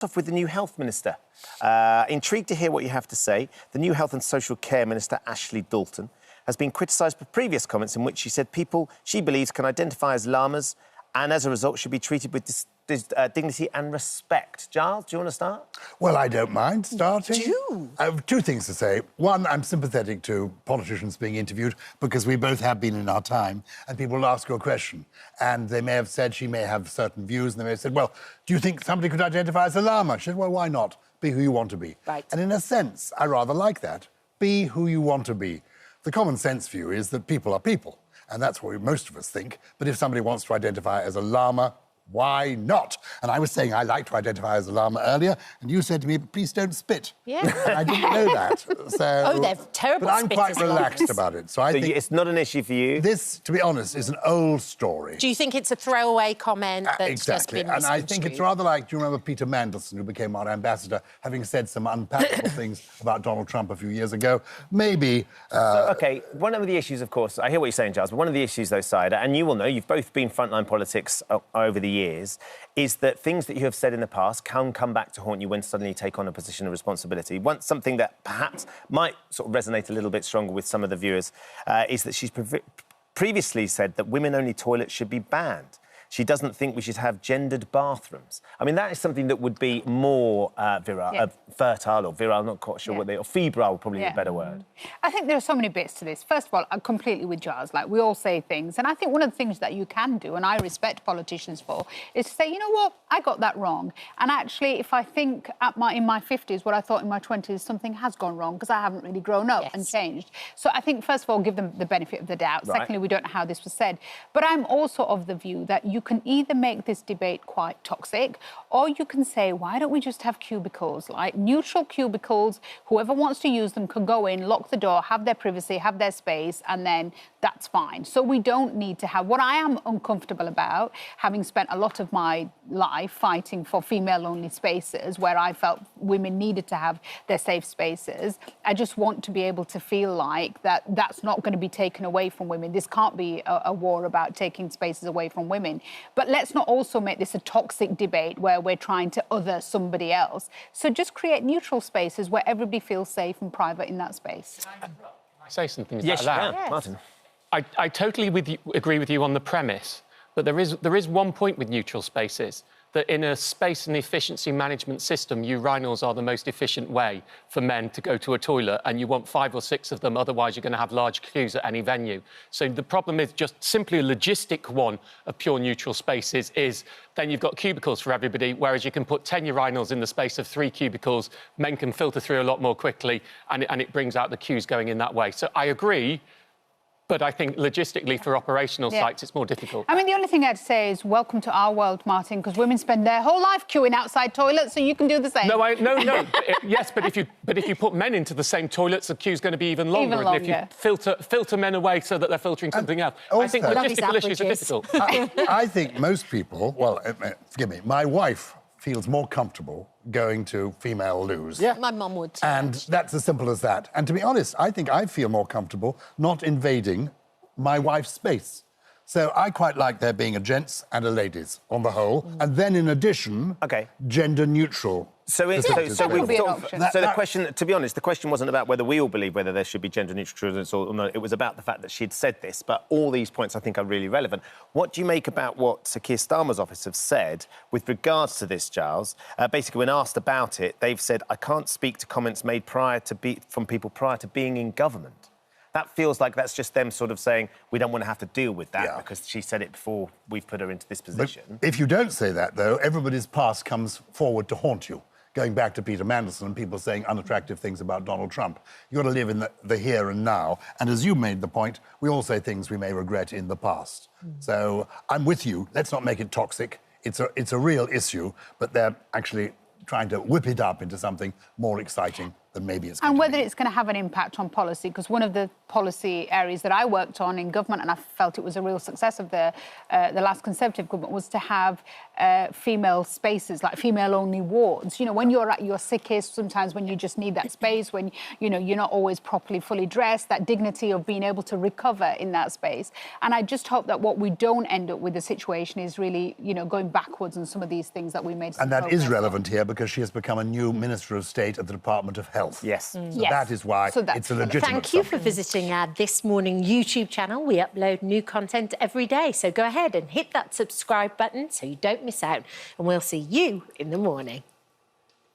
Off with the new health minister. Intrigued to hear what you have to say. The new health and social care minister, Dalton, has been criticised for previous comments in which she said people she believes can identify as llamas and as a result should be treated with dignity and respect. Giles, do you want to start? Well, I don't mind starting. Do? I have two things to say. One, I'm sympathetic to politicians being interviewed because we both have been in our time, and people will ask you a question, and they may have said she may have certain views, and they may have said, well, do you think somebody could identify as a llama? She said, well, why not? Be who you want to be. Right. And in a sense, I rather like that. Be who you want to be. The common sense view is that people are people, and that's what most of us think. But if somebody wants to identify as a llama, why not? And I was saying I like to identify as a llama earlier, and you said to me, please don't spit. Yeah. And I didn't know that. So, oh, they're terrible But I'm spitters, quite relaxed llamas. about it. So I think it's not an issue for you? this, to be honest, is an old story. Do you think it's a throwaway comment that's Exactly. just been And I think it's rather like, do you remember Peter Mandelson, who became our ambassador, having said some unpalatable things about Donald Trump a few years ago? Maybe... OK, one of the issues, of course, I hear what you're saying, Giles, but one of the issues, though, Saida, and you will know, you've both been frontline politics over the years, is that things that you have said in the past can come back to haunt you when suddenly you take on a position of responsibility. Something that perhaps might sort of resonate a little bit stronger with some of the viewers is that she's previously said that women-only toilets should be banned. She doesn't think we should have gendered bathrooms. I mean, that is something that would be more fertile or virile, not quite sure what or febrile would probably be a better word. I think there are so many bits to this. First of all, I'm completely with Giles. Like, we all say things. And I think one of the things that you can do, and I respect politicians for, is to say, you know what, I got that wrong. And actually, if I think in my 50s what I thought in my 20s, something has gone wrong because I haven't really grown up and changed. So I think, first of all, give them the benefit of the doubt. Right. Secondly, we don't know how this was said. But I'm also of the view that you can either make this debate quite toxic, or you can say, why don't we just have cubicles, like neutral cubicles? Whoever wants to use them can go in, lock the door, have their privacy, have their space, and then that's fine. So we don't need to have... What I am uncomfortable about, having spent a lot of my life fighting for female-only spaces where I felt women needed to have their safe spaces, I just want to be able to feel like that's not going to be taken away from women. This can't be a war about taking spaces away from women. But let's not also make this a toxic debate where we're trying to other somebody else. So just create neutral spaces where everybody feels safe and private in that space. Can I say something like that? Yes. Martin. I totally agree with you on the premise, but there is one point with neutral spaces, that in a space and efficiency management system, urinals are the most efficient way for men to go to a toilet, and you want 5 or 6 of them, otherwise you're going to have large queues at any venue. So the problem is just simply a logistic one of pure neutral spaces is then you've got cubicles for everybody, whereas you can put 10 urinals in the space of 3 cubicles, men can filter through a lot more quickly, and it brings out the queues going in that way. So I agree, but I think logistically for operational sites, it's more difficult. I mean, the only thing I'd say is welcome to our world, Martin, because women spend their whole life queuing outside toilets, so you can do the same. No. Yes, but if you put men into the same toilets, the queue's going to be even longer. And if you filter men away so that they're filtering something else, also, I think logistical issues are difficult. I think most people, well, forgive me, my wife feels more comfortable going to female loos. Yeah, my mum would. And that's as simple as that. And to be honest, I think I feel more comfortable not invading my wife's space. So I quite like there being a gents and a ladies on the whole, and then in addition, gender neutral. So the question, to be honest, the question wasn't about whether we all believe whether there should be gender neutral toilets or not. It was about the fact that she'd said this. But all these points, I think, are really relevant. What do you make about what Sir Keir Starmer's office have said with regards to this, Giles? Basically, when asked about it, they've said, I can't speak to comments made from people prior to being in government. That feels like that's just them sort of saying, we don't want to have to deal with that because she said it before we've put her into this position. But if you don't say that, though, everybody's past comes forward to haunt you. Going back to Peter Mandelson and people saying unattractive things about Donald Trump. You've got to live in the here and now. And as you made the point, we all say things we may regret in the past. So I'm with you. Let's not make it toxic. It's a real issue, but they're actually trying to whip it up into something more exciting. then maybe it's going And to whether be. it's going to have an impact on policy, because one of the policy areas that I worked on in government, and I felt it was a real success of the last Conservative government, was to have female spaces, like female-only wards. You know, when you're at your sickest, sometimes when you just need that space, when, you know, you're not always properly fully dressed, that dignity of being able to recover in that space. And I just hope that what we don't end up with the situation is really, you know, going backwards on some of these things that we made. And that is relevant here because she has become a new Minister of State at the Department of Health. Yes. So Yes. that is why So that's it's a legitimate Thank you for subject. visiting our This Morning YouTube channel. We upload new content every day, so go ahead and hit that subscribe button so you don't miss out, and we'll see you in the morning.